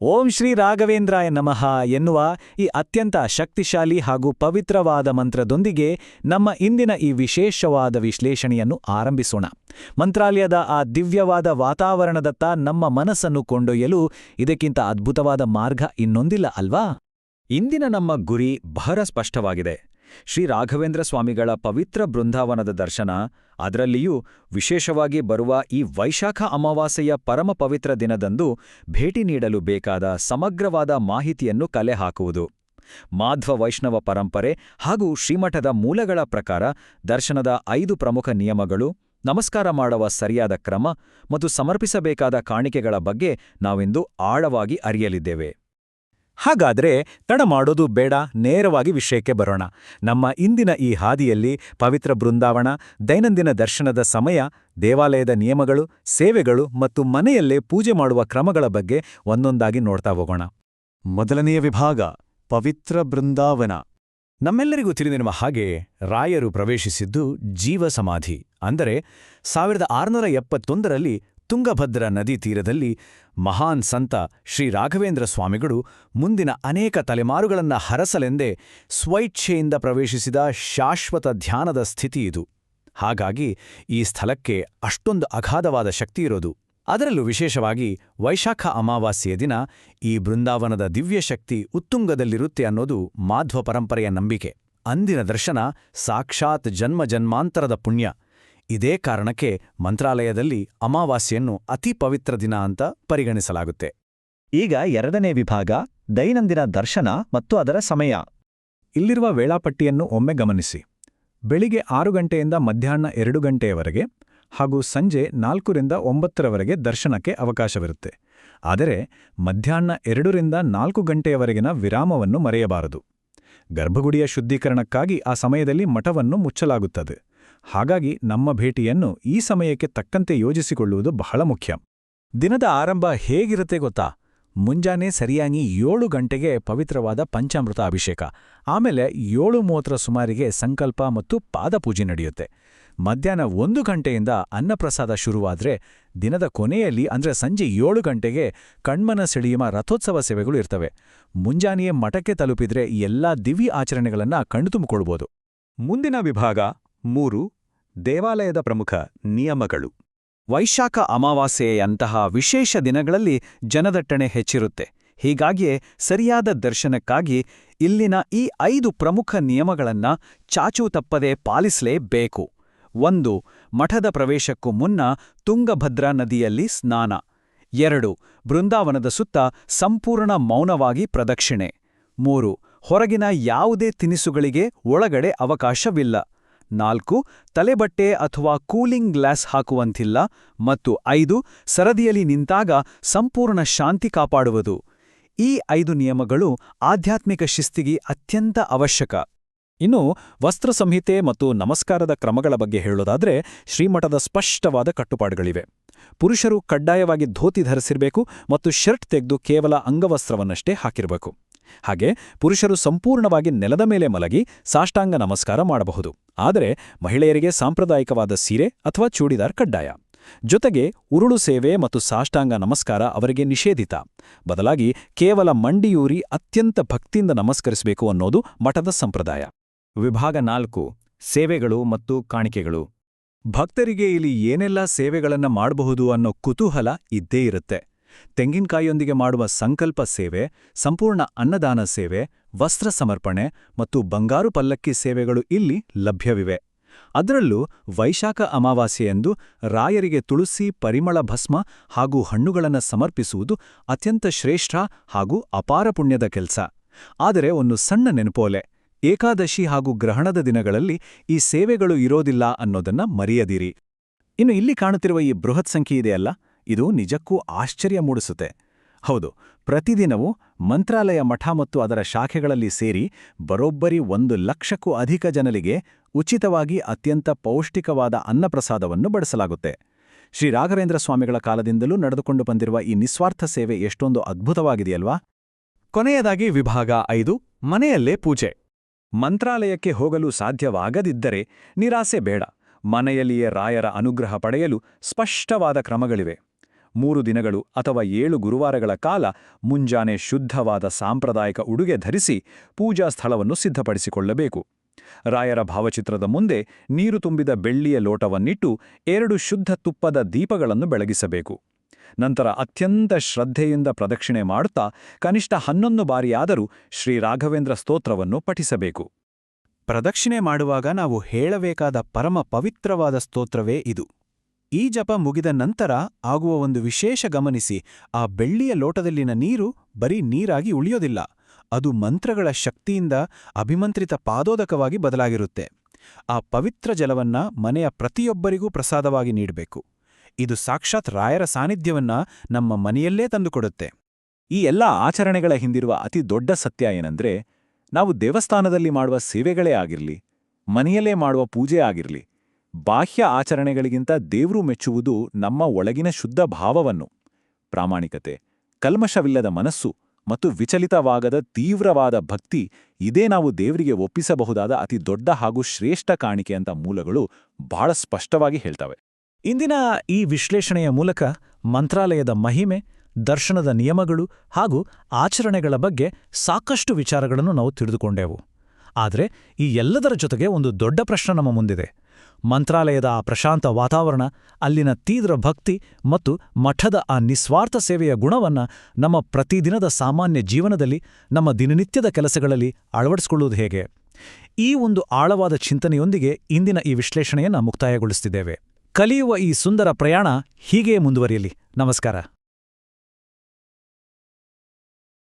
ಓಂ ಶ್ರೀ ರಾಘವೇಂದ್ರಾಯ ನಮಃ ಎನ್ನುವ ಈ ಅತ್ಯಂತ ಶಕ್ತಿಶಾಲಿ ಹಾಗೂ ಪವಿತ್ರವಾದ ಮಂತ್ರದೊಂದಿಗೆ ನಮ್ಮ ಇಂದಿನ ಈ ವಿಶೇಷವಾದ ವಿಶ್ಲೇಷಣೆಯನ್ನು ಆರಂಭಿಸೋಣ. ಮಂತ್ರಾಲಯದ ಆ ದಿವ್ಯವಾದ ವಾತಾವರಣದತ್ತ ನಮ್ಮ ಮನಸ್ಸನ್ನು ಕೊಂಡೊಯ್ಯಲು ಇದಕ್ಕಿಂತ ಅದ್ಭುತವಾದ ಮಾರ್ಗ ಇನ್ನೊಂದಿಲ್ಲ ಅಲ್ವಾ? ಇಂದಿನ ನಮ್ಮ ಗುರಿ ಬಹಳ ಸ್ಪಷ್ಟವಾಗಿದೆ. ಶ್ರೀ ರಾಘವೇಂದ್ರ ಸ್ವಾಮಿಗಳ ಪವಿತ್ರ ಬೃಂದಾವನದ ದರ್ಶನ, ಅದರಲ್ಲಿಯೂ ವಿಶೇಷವಾಗಿ ಬರುವ ಈ ವೈಶಾಖ ಅಮಾವಾಸ್ಯೆಯ ಪರಮ ಪವಿತ್ರ ದಿನದಂದು ಭೇಟಿ ನೀಡಲು ಬೇಕಾದ ಸಮಗ್ರವಾದ ಮಾಹಿತಿಯನ್ನು ಕಲೆ ಹಾಕುವುದು. ಮಾಧ್ವ ವೈಷ್ಣವ ಪರಂಪರೆ ಹಾಗೂ ಶ್ರೀಮಠದ ಮೂಲಗಳ ಪ್ರಕಾರ ದರ್ಶನದ 5 ಪ್ರಮುಖ ನಿಯಮಗಳು, ನಮಸ್ಕಾರ ಮಾಡುವ ಸರಿಯಾದ ಕ್ರಮ ಮತ್ತು ಸಮರ್ಪಿಸಬೇಕಾದ ಕಾಣಿಕೆಗಳ ಬಗ್ಗೆ ನಾವಿಂದು ಆಳವಾಗಿ ಅರಿಯಲಿದ್ದೇವೆ. ಹಾಗಾದ್ರೆ ತಡ ಮಾಡೋದು ಬೇಡ, ನೇರವಾಗಿ ವಿಷಯಕ್ಕೆ ಬರೋಣ. ನಮ್ಮ ಇಂದಿನ ಈ ಹಾದಿಯಲ್ಲಿ ಪವಿತ್ರ ಬೃಂದಾವನ, ದೈನಂದಿನ ದರ್ಶನದ ಸಮಯ, ದೇವಾಲಯದ ನಿಯಮಗಳು, ಸೇವೆಗಳು ಮತ್ತು ಮನೆಯಲ್ಲೇ ಪೂಜೆ ಮಾಡುವ ಕ್ರಮಗಳ ಬಗ್ಗೆ ಒಂದೊಂದಾಗಿ ನೋಡ್ತಾ ಹೋಗೋಣ. ಮೊದಲನೆಯ ವಿಭಾಗ, ಪವಿತ್ರ ಬೃಂದಾವನ. ನಮ್ಮೆಲ್ಲರಿಗೂ ತಿಳಿದಿರುವ ಹಾಗೆ ರಾಯರು ಪ್ರವೇಶಿಸಿದ್ದು ಜೀವ ಸಮಾಧಿ, ಅಂದರೆ 1671ರಲ್ಲಿ ತುಂಗಭದ್ರಾ ನದಿ ತೀರದಲ್ಲಿ ಮಹಾನ್ ಸಂತ ಶ್ರೀ ರಾಘವೇಂದ್ರ ಸ್ವಾಮಿಗಳು ಮುಂದಿನ ಅನೇಕ ತಲೆಮಾರುಗಳನ್ನು ಹರಸಲೆಂದೇ ಸ್ವೈಚ್ಛೆಯಿಂದ ಪ್ರವೇಶಿಸಿದ ಶಾಶ್ವತ ಧ್ಯಾನದ ಸ್ಥಿತಿಯಿದು. ಹಾಗಾಗಿ ಈ ಸ್ಥಳಕ್ಕೆ ಅಷ್ಟೊಂದು ಅಗಾಧವಾದ ಶಕ್ತಿಯಿರೋದು. ಅದರಲ್ಲೂ ವಿಶೇಷವಾಗಿ ವೈಶಾಖ ಅಮಾವಾಸ್ಯೆಯ ದಿನ ಈ ಬೃಂದಾವನದ ದಿವ್ಯಶಕ್ತಿ ಉತ್ತುಂಗದಲ್ಲಿರುತ್ತೆ ಅನ್ನೋದು ಮಾಧ್ವ ಪರಂಪರೆಯ ನಂಬಿಕೆ. ಅಂದಿನ ದರ್ಶನ ಸಾಕ್ಷಾತ್ ಜನ್ಮಾಂತರದ ಪುಣ್ಯ. ಇದೇ ಕಾರಣಕ್ಕೆ ಮಂತ್ರಾಲಯದಲ್ಲಿ ಅಮಾವಾಸ್ಯೆಯನ್ನು ಅತಿ ಪವಿತ್ರ ದಿನ ಅಂತ ಪರಿಗಣಿಸಲಾಗುತ್ತೆ. ಈಗ ಎರಡನೇ ವಿಭಾಗ, ದೈನಂದಿನ ದರ್ಶನ ಮತ್ತು ಅದರ ಸಮಯ. ಇಲ್ಲಿರುವ ವೇಳಾಪಟ್ಟಿಯನ್ನು ಒಮ್ಮೆ ಗಮನಿಸಿ. ಬೆಳಿಗ್ಗೆ 6 ಗಂಟೆಯಿಂದ ಮಧ್ಯಾಹ್ನ 2 ಗಂಟೆಯವರೆಗೆ ಹಾಗೂ ಸಂಜೆ 4ರಿಂದ 9ರವರೆಗೆ ದರ್ಶನಕ್ಕೆ ಅವಕಾಶವಿರುತ್ತೆ. ಆದರೆ ಮಧ್ಯಾಹ್ನ 2ರಿಂದ 4 ಗಂಟೆಯವರೆಗಿನ ವಿರಾಮವನ್ನು ಮರೆಯಬಾರದು. ಗರ್ಭಗುಡಿಯ ಶುದ್ಧೀಕರಣಕ್ಕಾಗಿ ಆ ಸಮಯದಲ್ಲಿ ಮಠವನ್ನು ಮುಚ್ಚಲಾಗುತ್ತದೆ. ಹಾಗಾಗಿ ನಮ್ಮ ಭೇಟಿಯನ್ನು ಈ ಸಮಯಕ್ಕೆ ತಕ್ಕಂತೆ ಯೋಜಿಸಿಕೊಳ್ಳುವುದು ಬಹಳ ಮುಖ್ಯ. ದಿನದ ಆರಂಭ ಹೇಗಿರುತ್ತೆ ಗೊತ್ತಾ? ಮುಂಜಾನೆ ಸರಿಯಾಗಿ 7 ಗಂಟೆಗೆ ಪವಿತ್ರವಾದ ಪಂಚಾಮೃತ ಅಭಿಷೇಕ, ಆಮೇಲೆ 7:30 ಸುಮಾರಿಗೆ ಸಂಕಲ್ಪ ಮತ್ತು ಪಾದಪೂಜೆ ನಡೆಯುತ್ತೆ. ಮಧ್ಯಾಹ್ನ 1 ಗಂಟೆಯಿಂದ ಅನ್ನಪ್ರಸಾದ ಶುರುವಾದ್ರೆ ದಿನದ ಕೊನೆಯಲ್ಲಿ ಅಂದ್ರೆ ಸಂಜೆ 7 ಗಂಟೆಗೆ ಕಣ್ಮನ ಸೆಳೆಯುವ ರಥೋತ್ಸವ ಸೇವೆಗಳು ಇರ್ತವೆ. ಮುಂಜಾನೆಯೇ ಮಠಕ್ಕೆ ತಲುಪಿದ್ರೆ ಎಲ್ಲಾ ದಿವ್ಯ ಆಚರಣೆಗಳನ್ನ ಕಣ್ತುಂಬಿಕೊಳ್ಬೋದು. ಮುಂದಿನ ವಿಭಾಗ 3, ದೇವಾಲಯದ ಪ್ರಮುಖ ನಿಯಮಗಳು. ವೈಶಾಖ ಅಮಾವಾಸ್ಯೆಯಂತಹ ವಿಶೇಷ ದಿನಗಳಲ್ಲಿ ಜನದಟ್ಟಣೆ ಹೆಚ್ಚಿರುತ್ತೆ. ಹೀಗಾಗಿಯೇ ಸರಿಯಾದ ದರ್ಶನಕ್ಕಾಗಿ ಇಲ್ಲಿನ ಈ 5 ಪ್ರಮುಖ ನಿಯಮಗಳನ್ನ ಚಾಚೂ ತಪ್ಪದೆ ಪಾಲಿಸಲೇಬೇಕು. 1. ಮಠದ ಪ್ರವೇಶಕ್ಕೂ ಮುನ್ನ ತುಂಗಭದ್ರಾ ನದಿಯಲ್ಲಿ ಸ್ನಾನ. 2. ಬೃಂದಾವನದ ಸುತ್ತ ಸಂಪೂರ್ಣ ಮೌನವಾಗಿ ಪ್ರದಕ್ಷಿಣೆ. 3. ಹೊರಗಿನ ಯಾವುದೇ ತಿನಿಸುಗಳಿಗೆ ಒಳಗಡೆ ಅವಕಾಶವಿಲ್ಲ. 4. ತಲೆಬಟ್ಟೆ ಅಥವಾ ಕೂಲಿಂಗ್ ಗ್ಲಾಸ್ ಹಾಕುವಂತಿಲ್ಲ. ಮತ್ತು 5. ಸರದಿಯಲ್ಲಿ ನಿಂತಾಗ ಸಂಪೂರ್ಣ ಶಾಂತಿ ಕಾಪಾಡುವುದು. ಈ 5 ನಿಯಮಗಳು ಆಧ್ಯಾತ್ಮಿಕ ಶಿಸ್ತಿಗೆ ಅತ್ಯಂತ ಅವಶ್ಯಕ. ಇನ್ನು ವಸ್ತ್ರ ಸಂಹಿತೆ ಮತ್ತು ನಮಸ್ಕಾರದ ಕ್ರಮಗಳ ಬಗ್ಗೆ ಹೇಳೋದಾದ್ರೆ ಶ್ರೀಮಠದ ಸ್ಪಷ್ಟವಾದ ಕಟ್ಟುಪಾಡುಗಳಿವೆ. ಪುರುಷರು ಕಡ್ಡಾಯವಾಗಿ ಧೋತಿ ಧರಿಸಿರಬೇಕು ಮತ್ತು ಶರ್ಟ್ ತೆಗೆದು ಕೇವಲ ಅಂಗವಸ್ತ್ರವನ್ನಷ್ಟೇ ಹಾಕಿರಬೇಕು. ಹಾಗೆ ಪುರುಷರು ಸಂಪೂರ್ಣವಾಗಿ ನೆಲದ ಮೇಲೆ ಮಲಗಿ ಸಾಷ್ಟಾಂಗ ನಮಸ್ಕಾರ ಮಾಡಬಹುದು. ಆದರೆ ಮಹಿಳೆಯರಿಗೆ ಸಾಂಪ್ರದಾಯಿಕವಾದ ಸೀರೆ ಅಥವಾ ಚೂಡಿದಾರ್ ಕಡ್ಡಾಯ. ಜೊತೆಗೆ ಉರುಳು ಸೇವೆ ಮತ್ತು ಸಾಷ್ಟಾಂಗ ನಮಸ್ಕಾರ ಅವರಿಗೆ ನಿಷೇಧಿತ. ಬದಲಾಗಿ ಕೇವಲ ಮಂಡಿಯೂರಿ ಅತ್ಯಂತ ಭಕ್ತಿಯಿಂದ ನಮಸ್ಕರಿಸಬೇಕು ಅನ್ನೋದು ಮಠದ ಸಂಪ್ರದಾಯ. ವಿಭಾಗ 4, ಸೇವೆಗಳು ಮತ್ತು ಕಾಣಿಕೆಗಳು. ಭಕ್ತರಿಗೆ ಇಲ್ಲಿ ಏನೆಲ್ಲ ಸೇವೆಗಳನ್ನು ಮಾಡಬಹುದು ಅನ್ನೋ ಕುತೂಹಲ ಇದ್ದೇ ಇರುತ್ತೆ. ತೆಂಗಿನಕಾಯಿಯೊಂದಿಗೆ ಮಾಡುವ ಸಂಕಲ್ಪ ಸೇವೆ, ಸಂಪೂರ್ಣ ಅನ್ನದಾನ ಸೇವೆ, ವಸ್ತ್ರ ಸಮರ್ಪಣೆ ಮತ್ತು ಬಂಗಾರು ಪಲ್ಲಕ್ಕಿ ಸೇವೆಗಳು ಇಲ್ಲಿ ಲಭ್ಯವಿವೆ. ಅದರಲ್ಲೂ ವೈಶಾಖ ಅಮಾವಾಸ್ಯೆಯಂದು ರಾಯರಿಗೆ ತುಳಸಿ, ಪರಿಮಳ ಭಸ್ಮ ಹಾಗೂ ಹಣ್ಣುಗಳನ್ನು ಸಮರ್ಪಿಸುವುದು ಅತ್ಯಂತ ಶ್ರೇಷ್ಠ ಹಾಗೂ ಅಪಾರ ಪುಣ್ಯದ ಕೆಲಸ. ಆದರೆ ಒಂದು ಸಣ್ಣ ನೆನಪೋಲೆ, ಏಕಾದಶಿ ಹಾಗೂ ಗ್ರಹಣದ ದಿನಗಳಲ್ಲಿ ಈ ಸೇವೆಗಳು ಇರೋದಿಲ್ಲ ಅನ್ನೋದನ್ನ ಮರೆಯದಿರಿ. ಇನ್ನು ಇಲ್ಲಿ ಕಾಣುತ್ತಿರುವ ಈ ಬೃಹತ್ ಸಂಖ್ಯೆ ಇದೆಯಲ್ಲ, ಇದು ನಿಜಕ್ಕೂ ಆಶ್ಚರ್ಯ ಮೂಡಿಸುತ್ತೆ. ಹೌದು, ಪ್ರತಿದಿನವೂ ಮಂತ್ರಾಲಯ ಮಠ ಮತ್ತು ಅದರ ಶಾಖೆಗಳಲ್ಲಿ ಸೇರಿ ಬರೋಬ್ಬರಿ 1 ಲಕ್ಷಕ್ಕೂ ಅಧಿಕ ಜನರಿಗೆ ಉಚಿತವಾಗಿ ಅತ್ಯಂತ ಪೌಷ್ಟಿಕವಾದ ಅನ್ನಪ್ರಸಾದವನ್ನು ಬಡಿಸಲಾಗುತ್ತೆ. ಶ್ರೀ ರಾಘವೇಂದ್ರ ಸ್ವಾಮಿಗಳ ಕಾಲದಿಂದಲೂ ನಡೆದುಕೊಂಡು ಬಂದಿರುವ ಈ ನಿಸ್ವಾರ್ಥ ಸೇವೆ ಎಷ್ಟೊಂದು ಅದ್ಭುತವಾಗಿದೆಯಲ್ವಾ? ಕೊನೆಯದಾಗಿ ವಿಭಾಗ 5, ಮನೆಯಲ್ಲೇ ಪೂಜೆ. ಮಂತ್ರಾಲಯಕ್ಕೆ ಹೋಗಲು ಸಾಧ್ಯವಾಗದಿದ್ದರೆ ನಿರಾಸೆ ಬೇಡ. ಮನೆಯಲ್ಲಿಯೇ ರಾಯರ ಅನುಗ್ರಹ ಪಡೆಯಲು ಸ್ಪಷ್ಟವಾದ ಕ್ರಮಗಳಿವೆ. 3 ದಿನಗಳು ಅಥವಾ 7 ಗುರುವಾರಗಳ ಕಾಲ ಮುಂಜಾನೆ ಶುದ್ಧವಾದ ಸಾಂಪ್ರದಾಯಿಕ ಉಡುಗೆ ಧರಿಸಿ ಪೂಜಾ ಸ್ಥಳವನ್ನು ಸಿದ್ಧಪಡಿಸಿಕೊಳ್ಳಬೇಕು. ರಾಯರ ಭಾವಚಿತ್ರದ ಮುಂದೆ ನೀರು ತುಂಬಿದ ಬೆಳ್ಳಿಯ ಲೋಟವನ್ನಿಟ್ಟು 2 ಶುದ್ಧ ತುಪ್ಪದ ದೀಪಗಳನ್ನು ಬೆಳಗಿಸಬೇಕು. ನಂತರ ಅತ್ಯಂತ ಶ್ರದ್ಧೆಯಿಂದ ಪ್ರದಕ್ಷಿಣೆ ಮಾಡುತ್ತಾ ಕನಿಷ್ಠ 11 ಬಾರಿಯಾದರೂ ಶ್ರೀ ರಾಘವೇಂದ್ರ ಸ್ತೋತ್ರವನ್ನು ಪಠಿಸಬೇಕು. ಪ್ರದಕ್ಷಿಣೆ ಮಾಡುವಾಗ ನಾವು ಹೇಳಬೇಕಾದ ಪರಮ ಪವಿತ್ರವಾದ ಸ್ತೋತ್ರವೇ ಇದು. ಈ ಜಪ ಮುಗಿದ ನಂತರ ಆಗುವ ಒಂದು ವಿಶೇಷ ಗಮನಿಸಿ, ಆ ಬೆಳ್ಳಿಯ ಲೋಟದಲ್ಲಿನ ನೀರು ಬರೀ ನೀರಾಗಿ ಉಳಿಯೋದಿಲ್ಲ, ಅದು ಮಂತ್ರಗಳ ಶಕ್ತಿಯಿಂದ ಅಭಿಮಂತ್ರಿತ ಪಾದೋದಕವಾಗಿ ಬದಲಾಗಿರುತ್ತೆ. ಆ ಪವಿತ್ರ ಜಲವನ್ನ ಮನೆಯ ಪ್ರತಿಯೊಬ್ಬರಿಗೂ ಪ್ರಸಾದವಾಗಿ ನೀಡಬೇಕು. ಇದು ಸಾಕ್ಷಾತ್ ರಾಯರ ಸಾನ್ನಿಧ್ಯವನ್ನ ನಮ್ಮ ಮನೆಯಲ್ಲೇ ತಂದುಕೊಡುತ್ತೆ. ಈ ಎಲ್ಲ ಆಚರಣೆಗಳ ಹಿಂದಿರುವ ಅತಿ ದೊಡ್ಡ ಸತ್ಯ ಏನಂದ್ರೆ, ನಾವು ದೇವಸ್ಥಾನದಲ್ಲಿ ಮಾಡುವ ಸೇವೆಗಳೇ ಆಗಿರಲಿ, ಮನೆಯಲ್ಲೇ ಮಾಡುವ ಪೂಜೆ ಆಗಿರಲಿ, ಬಾಹ್ಯ ಆಚರಣೆಗಳಿಗಿಂತ ದೇವ್ರು ಮೆಚ್ಚುವುದು ನಮ್ಮ ಒಳಗಿನ ಶುದ್ಧ ಭಾವವನ್ನು. ಪ್ರಾಮಾಣಿಕತೆ, ಕಲ್ಮಶವಿಲ್ಲದ ಮನಸ್ಸು ಮತ್ತು ವಿಚಲಿತವಾಗದ ತೀವ್ರವಾದ ಭಕ್ತಿ, ಇದೇ ನಾವು ದೇವರಿಗೆ ಒಪ್ಪಿಸಬಹುದಾದ ಅತಿ ದೊಡ್ಡ ಹಾಗೂ ಶ್ರೇಷ್ಠ ಕಾಣಿಕೆ ಅಂತ ಮೂಲಗಳು ಬಹಳ ಸ್ಪಷ್ಟವಾಗಿ ಹೇಳ್ತವೆ. ಇಂದಿನ ಈ ವಿಶ್ಲೇಷಣೆಯ ಮೂಲಕ ಮಂತ್ರಾಲಯದ ಮಹಿಮೆ, ದರ್ಶನದ ನಿಯಮಗಳು ಹಾಗೂ ಆಚರಣೆಗಳ ಬಗ್ಗೆ ಸಾಕಷ್ಟು ವಿಚಾರಗಳನ್ನು ನಾವು ತಿಳಿದುಕೊಂಡೆವು. ಆದರೆ ಈ ಎಲ್ಲದರ ಜೊತೆಗೆ ಒಂದು ದೊಡ್ಡ ಪ್ರಶ್ನೆ ನಮ್ಮ ಮುಂದಿದೆ. ಮಂತ್ರಾಲಯದ ಆ ಪ್ರಶಾಂತ ವಾತಾವರಣ, ಅಲ್ಲಿನ ತೀವ್ರ ಭಕ್ತಿ ಮತ್ತು ಮಠದ ಆ ನಿಸ್ವಾರ್ಥ ಸೇವೆಯ ಗುಣವನ್ನ ನಮ್ಮ ಪ್ರತಿದಿನದ ಸಾಮಾನ್ಯ ಜೀವನದಲ್ಲಿ, ನಮ್ಮ ದಿನನಿತ್ಯದ ಕೆಲಸಗಳಲ್ಲಿ ಅಳವಡಿಸಿಕೊಳ್ಳುವುದು ಹೇಗೆ? ಈ ಒಂದು ಆಳವಾದ ಚಿಂತನೆಯೊಂದಿಗೆ ಇಂದಿನ ಈ ವಿಶ್ಲೇಷಣೆಯನ್ನು ಮುಕ್ತಾಯಗೊಳಿಸುತ್ತಿದ್ದೇವೆ. ಕಲಿಯುವ ಈ ಸುಂದರ ಪ್ರಯಾಣ ಹೀಗೇ ಮುಂದುವರಿಯಲಿ. ನಮಸ್ಕಾರ.